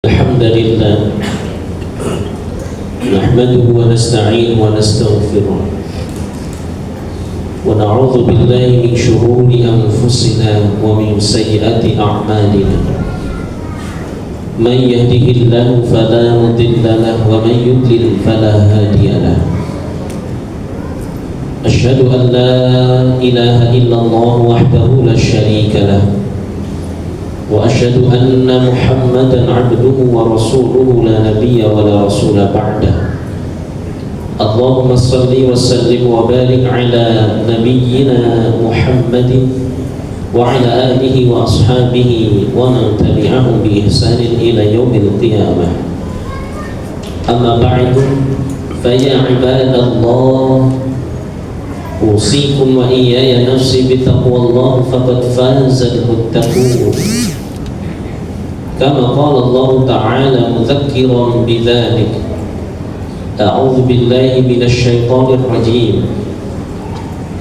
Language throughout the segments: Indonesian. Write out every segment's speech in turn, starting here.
الحمد لله نحمده ونستعين ونستغفره ونعوذ بالله من شرور أنفسنا ومن سيئات أعمالنا من يهده الله فلا مضل له ومن يضلل فلا هادي له أشهد أن لا إله إلا الله وحده لا شريك له وأشهد أن محمدا عبده ورسوله لا نبي ولا رسول بعده اللهم صل وسلم وبارك على نبينا محمد وعلى آله وأصحابه ومن تبعهم بإحسان إلى يوم القيامة أما بعد فيا عباد الله أوصيكم وإياي نفسي بتقوى الله فقد فاز المتقون كما قال الله تعالى مذكرا بذلك أعوذ بالله من الشيطان الرجيم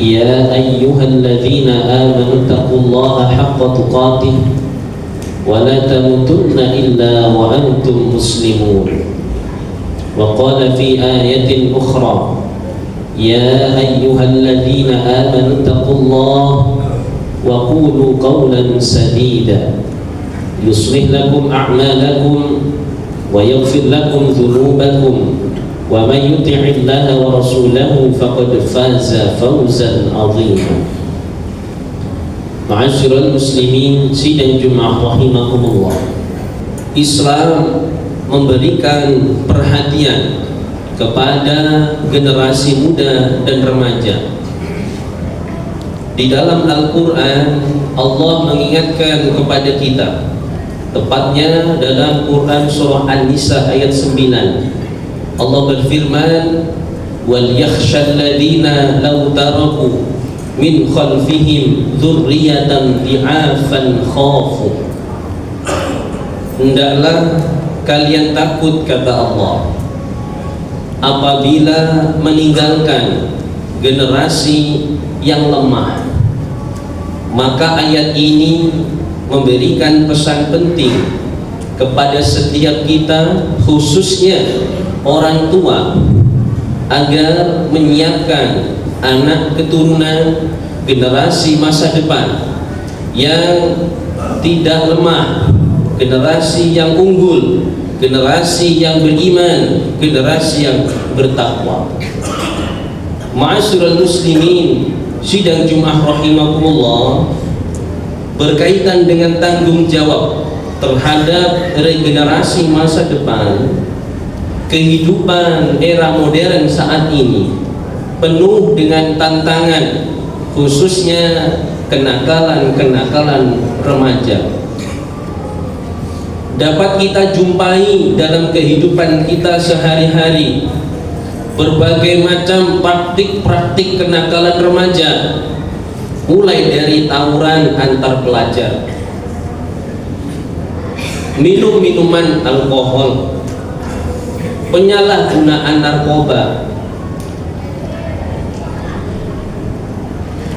يا أيها الذين آمنوا اتقوا الله حق تقاته ولا تموتن إلا وأنتم مسلمون وقال في آية أخرى يا أيها الذين آمنوا اتقوا الله وقولوا قولا سديدا يصلح لكم أعمالكم ويغفر لكم ذنوبكم ومن يطع الله ورسوله فقد فاز فوزا عظيما. Ma'asyiral muslimin sidang Jumat rahimakumullah. Islam memberikan perhatian kepada generasi muda dan remaja. Di dalam Al-Quran Allah mengingatkan kepada kita, tepatnya dalam Quran surah An-Nisa ayat 9. Allah berfirman, "Wal yakhshal ladina law taraku min khalfihim dzurriyyatan dhi'afan khafu." Hendaklah kalian takut, kata Allah, apabila meninggalkan generasi yang lemah. Maka ayat ini memberikan pesan penting kepada setiap kita, khususnya orang tua, agar menyiapkan anak keturunan, generasi masa depan yang tidak lemah, generasi yang unggul, generasi yang beriman, generasi yang bertakwa. Ma'asyiral muslimin sidang Jumat rahimakumullah, berkaitan dengan tanggung jawab terhadap regenerasi masa depan, kehidupan era modern saat ini penuh dengan tantangan, khususnya kenakalan-kenakalan remaja. Dapat kita jumpai dalam kehidupan kita sehari-hari berbagai macam praktik-praktik kenakalan remaja, mulai dari tawuran antar pelajar, minum minuman alkohol, penyalahgunaan narkoba,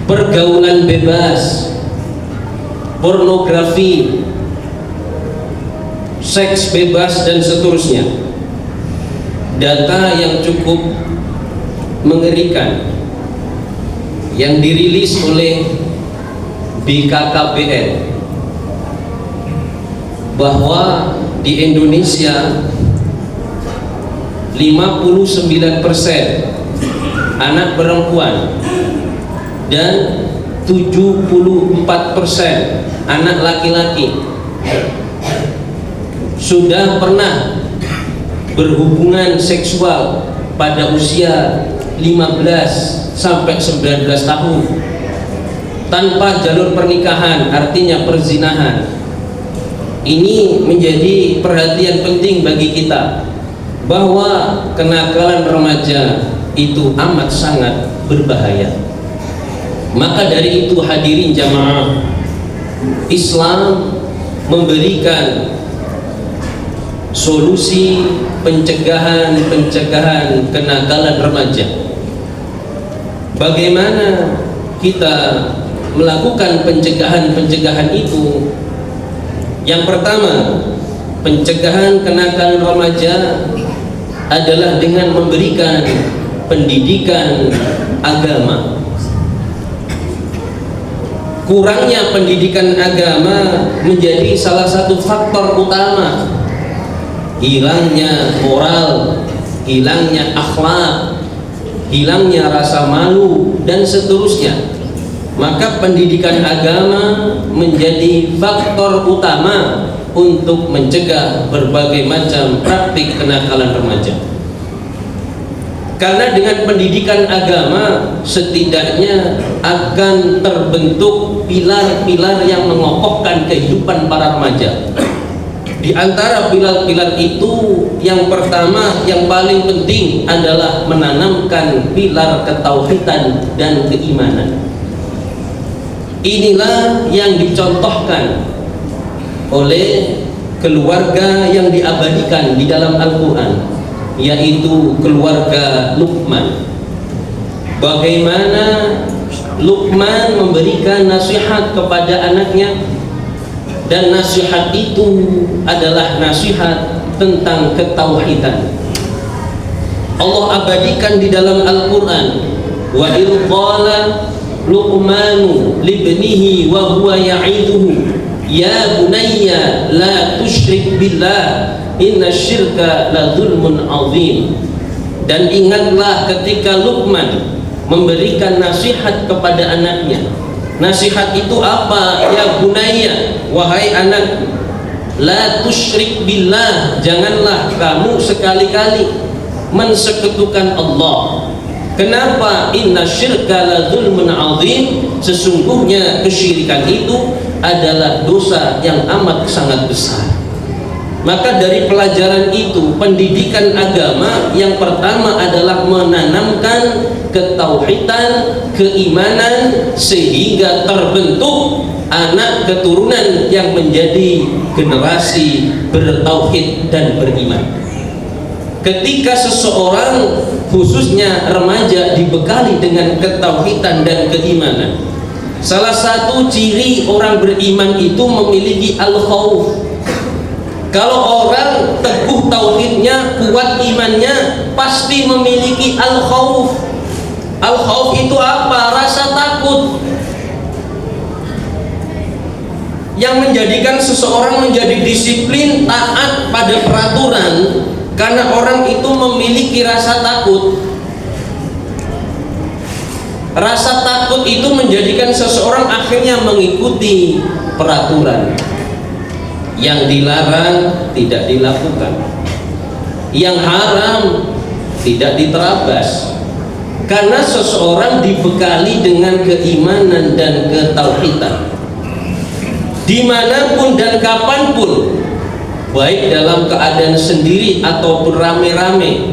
pergaulan bebas, pornografi, seks bebas, dan seterusnya. Data yang cukup mengerikan yang dirilis oleh BKKBN bahwa di Indonesia 59% anak perempuan dan 74% anak laki-laki sudah pernah berhubungan seksual pada usia 15 sampai 19 tahun tanpa jalur pernikahan, artinya perzinahan. Ini menjadi perhatian penting bagi kita, bahwa kenakalan remaja itu amat sangat berbahaya. Maka dari itu hadirin jamaah, Islam memberikan solusi pencegahan kenakalan remaja. Bagaimana kita melakukan pencegahan itu? Yang pertama, pencegahan kenakalan remaja adalah dengan memberikan pendidikan agama. Kurangnya pendidikan agama menjadi salah satu faktor utama hilangnya moral, hilangnya akhlak, hilangnya rasa malu, dan seterusnya. Maka pendidikan agama menjadi faktor utama untuk mencegah berbagai macam praktik kenakalan remaja. Karena dengan pendidikan agama setidaknya akan terbentuk pilar-pilar yang mengokohkan kehidupan para remaja. Di antara pilar-pilar itu, yang pertama, yang paling penting adalah menanamkan pilar ketauhidan dan keimanan. Inilah yang dicontohkan oleh keluarga yang diabadikan di dalam Al-Quran, yaitu keluarga Luqman. Bagaimana Luqman memberikan nasihat kepada anaknya, dan nasihat itu adalah nasihat tentang ketauhidan. Allah abadikan di dalam Al-Quran, wa idh qala Luqmanu libnihi wa huwa ya'iduhu ya bunayya la tusyrik billah inna syirka la zulmun azim. Dan ingatlah ketika Luqman memberikan nasihat kepada anaknya. Nasihat itu apa? Ya bunayya, wahai anak, la tusyrik billah, janganlah kamu sekali-kali mensekutukan Allah. Kenapa? Inna syirka la zulmun azim, sesungguhnya kesyirikan itu adalah dosa yang amat sangat besar. Maka dari pelajaran itu, pendidikan agama yang pertama adalah menanamkan ketauhidan, keimanan, sehingga terbentuk anak keturunan yang menjadi generasi bertauhid dan beriman. Ketika seseorang, khususnya remaja, dibekali dengan ketauhidan dan keimanan, salah satu ciri orang beriman itu memiliki al-khauf. Kalau orang teguh tauhidnya, kuat imannya, pasti memiliki al-khauf. Al-khauf itu apa? Rasa takut yang menjadikan seseorang menjadi disiplin, taat pada peraturan. Karena orang itu memiliki rasa takut. Rasa takut itu menjadikan seseorang akhirnya mengikuti peraturan. Yang dilarang tidak dilakukan, yang haram tidak diterabas. Karena seseorang dibekali dengan keimanan dan ketauhidan, dimanapun dan kapanpun, baik dalam keadaan sendiri ataupun rame-rame,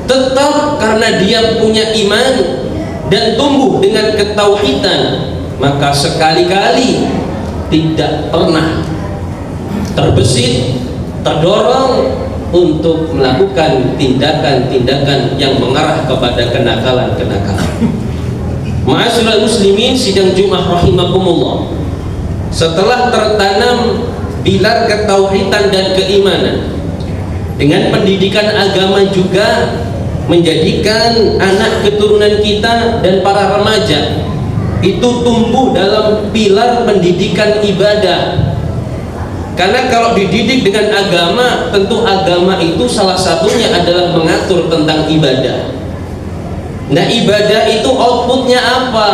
tetap karena dia punya iman dan tumbuh dengan ketauhidan, maka sekali-kali tidak pernah terbesit, terdorong untuk melakukan tindakan-tindakan yang mengarah kepada kenakalan-kenakalan. Ma'asyiral muslimin sidang Jumat rahimakumullah, setelah tertanam pilar ketauhidan dan keimanan, dengan pendidikan agama juga menjadikan anak keturunan kita dan para remaja itu tumbuh dalam pilar pendidikan ibadah. Karena kalau dididik dengan agama, tentu agama itu salah satunya adalah mengatur tentang ibadah. Nah, ibadah itu outputnya apa?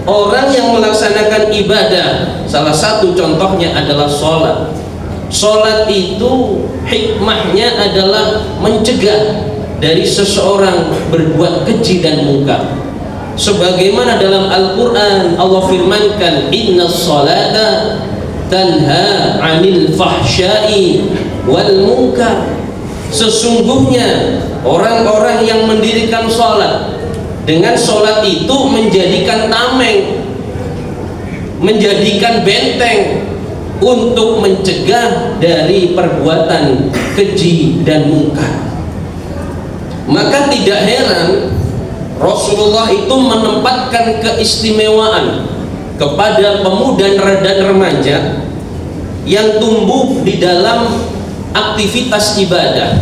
Orang yang melaksanakan ibadah, salah satu contohnya adalah sholat. Sholat itu hikmahnya adalah mencegah dari seseorang berbuat keji dan mungkar. Sebagaimana dalam Al-Quran Allah firmankan, inna sholata tanha 'anil fahsya'i wal munkar. Sesungguhnya orang-orang yang mendirikan sholat, dengan sholat itu menjadikan tameng, menjadikan benteng untuk mencegah dari perbuatan keji dan mungkar. Maka tidak heran Rasulullah itu menempatkan keistimewaan kepada pemuda dan remaja yang tumbuh di dalam aktivitas ibadah.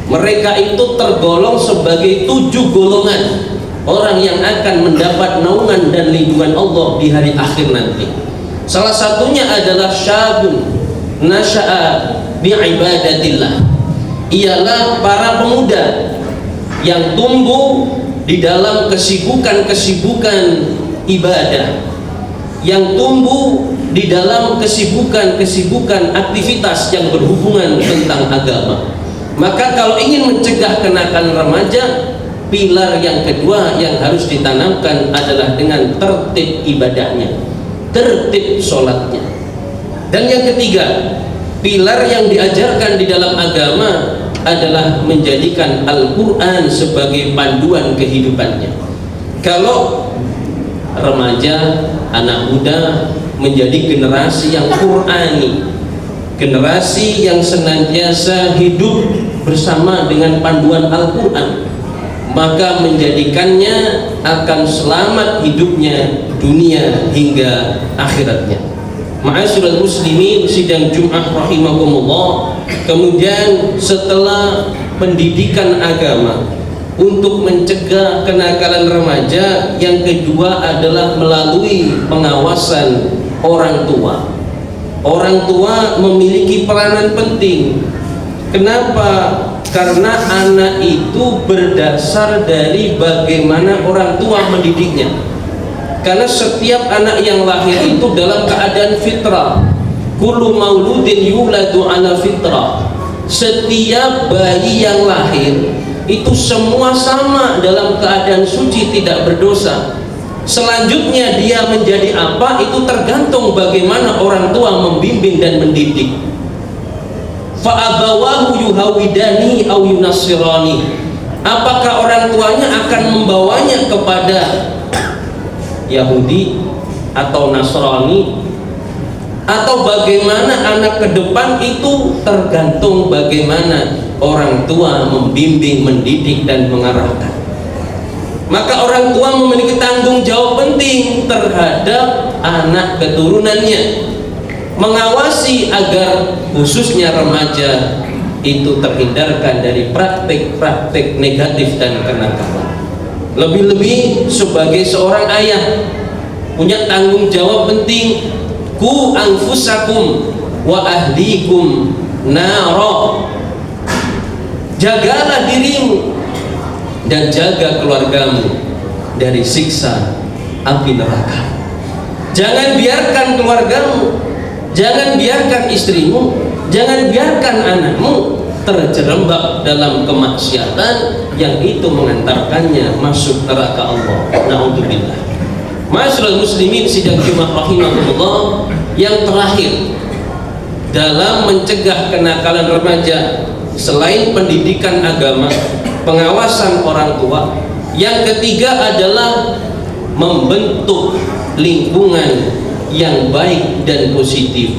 Mereka itu tergolong sebagai 7 golongan orang yang akan mendapat naungan dan lindungan Allah di hari akhir nanti. Salah satunya adalah syabun nasya'a bi'ibadatillah, ialah para pemuda yang tumbuh di dalam kesibukan-kesibukan ibadah, yang tumbuh di dalam kesibukan-kesibukan aktivitas yang berhubungan tentang agama. Maka kalau ingin mencegah kenakalan remaja, pilar yang kedua yang harus ditanamkan adalah dengan tertib ibadahnya, tertib sholatnya. Dan yang ketiga, pilar yang diajarkan di dalam agama adalah menjadikan Al-Quran sebagai panduan kehidupannya. Kalau remaja, anak muda menjadi generasi yang Qurani, generasi yang senantiasa hidup bersama dengan panduan Al-Quran, maka menjadikannya akan selamat hidupnya dunia hingga akhiratnya. Ma'asyiral muslimin sidang Jumat rahimakumullah. Kemudian setelah pendidikan agama untuk mencegah kenakalan remaja, yang kedua adalah melalui pengawasan orang tua. Orang tua memiliki peranan penting. Kenapa? Karena anak itu berdasar dari bagaimana orang tua mendidiknya. Karena setiap anak yang lahir itu dalam keadaan fitrah. Kullu mauludin yuladu ala fitrah. Setiap bayi yang lahir itu semua sama dalam keadaan suci, tidak berdosa. Selanjutnya dia menjadi apa, itu tergantung bagaimana orang tua membimbing dan mendidik. Fa'abawahu yuhawidani au yunassirani. Apakah orang tuanya akan membawanya kepada Yahudi atau Nasrani, atau bagaimana anak ke depan, itu tergantung bagaimana orang tua membimbing, mendidik dan mengarahkan. Maka orang tua memiliki tanggung jawab penting terhadap anak keturunannya, mengawasi agar khususnya remaja itu terhindarkan dari praktik-praktik negatif dan kenakalan. Lebih-lebih sebagai seorang ayah punya tanggung jawab penting. Ku anfusakum wa ahlikum naro. Jagalah dirimu dan jaga keluargamu dari siksa api neraka. Jangan biarkan keluargamu, jangan biarkan istrimu, jangan biarkan anakmu terjerembab dalam kemaksiatan yang itu mengantarkannya masuk neraka Allah. Na'udzubillah. Ma'asyiral muslimin sidang Jumat rahimahullah, yang terakhir dalam mencegah kenakalan remaja selain pendidikan agama, pengawasan orang tua, yang ketiga adalah membentuk lingkungan yang baik dan positif.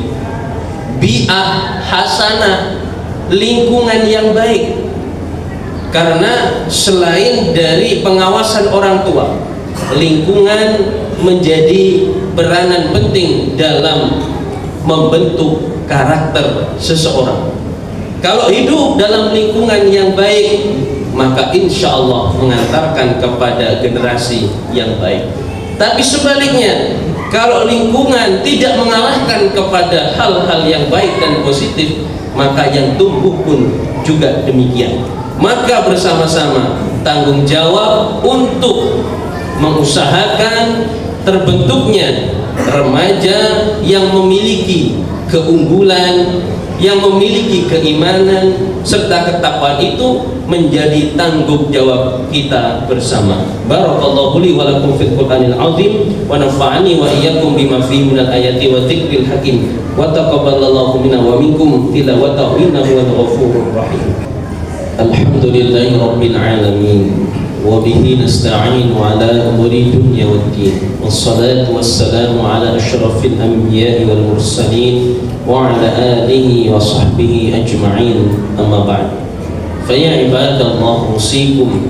Bi'ah hasanah, lingkungan yang baik. Karena selain dari pengawasan orang tua, lingkungan menjadi peranan penting dalam membentuk karakter seseorang. Kalau hidup dalam lingkungan yang baik, maka insya Allah mengantarkan kepada generasi yang baik. Tapi sebaliknya, kalau lingkungan tidak mengarahkan kepada hal-hal yang baik dan positif, maka yang tumbuh pun juga demikian. Maka bersama-sama tanggung jawab untuk mengusahakan terbentuknya remaja yang memiliki keunggulan, yang memiliki keimanan serta ketakwaan, itu menjadi tanggung jawab kita bersama. Barakallahu li wa lakum fil Qur'anil azim wa nafa'ani wa iyyakum bima fihi minal ayati wa dzikril hakim wa taqabbalallahu minna wa minkum tilawatahu innahu wal ghafurur rahim. Alhamdulillahi rabbil alamin wa bihi nasta'inu ala umuri dunya waddin wassalatu wassalamu ala asyrafil anbiya'i wal mursalin wa ala alihi wa sahbihi ajma'in, amma ba'd. Fa ya ibadallah, usikum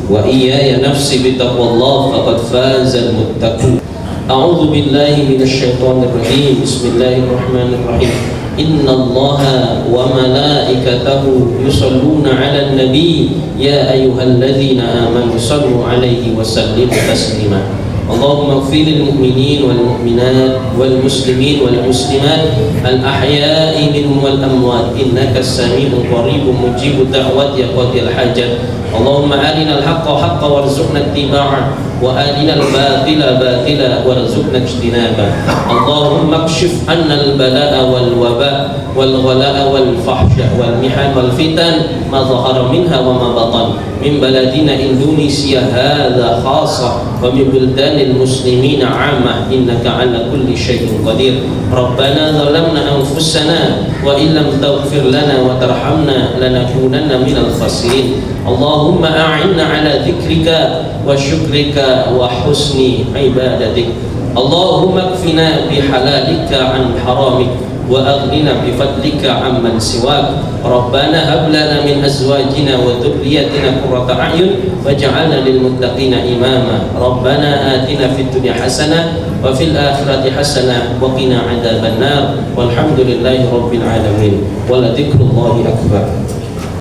wa iyaya nafsi bitaqwallah faqad fazal muttaqun. A'udzu billahi minasyaitonir rajim. Bismillahirrahmanirrahim. Innallaha wa malaikatahu yusholluna 'alan nabi ya ayyuhalladzina amanu shallu 'alaihi wa sallimu taslima. Allahumma ighfir lil mu'minin wal mu'minat wal muslimin wal muslimat al ahya'i minhum wal amwat innaka as-sami'ul qaribun mujibud da'wati ya qadil hajat. Allahumma arinal haqqa haqqan warzuqna ittiba'ah wa arinal batila batila warzuqna ijtinabah. Allahumma kshif 'anna al bala'a wal waba' wal ghala'a wal fahsya wal mihan wal fitan ma dhahara minha wa ma batan min baladina Indonesia hadza khassa wa min buldanil muslimina 'ammah innaka 'ala kulli syai'in qadir. Rabbana zalamna anfusana wa illam taghfir lana wa tarhamna lanakunanna minal khasirin. Allahumma a'inna 'ala dzikrika wa syukrika wa husni ibadatik. Allahumma kfina bihalalika an haramik wa aghnina bifadlika amman siwak. Rabbana hab lana min azwajina wa dhurriyyatina qurrata a'yun waj'alna lil muttaqina imama. Rabbana atina fid dunya hasanah wa fil akhirati hasanah wa qina adzabannar. Walhamdulillahi rabbil alamin. Wa la dzikrullahi akbar.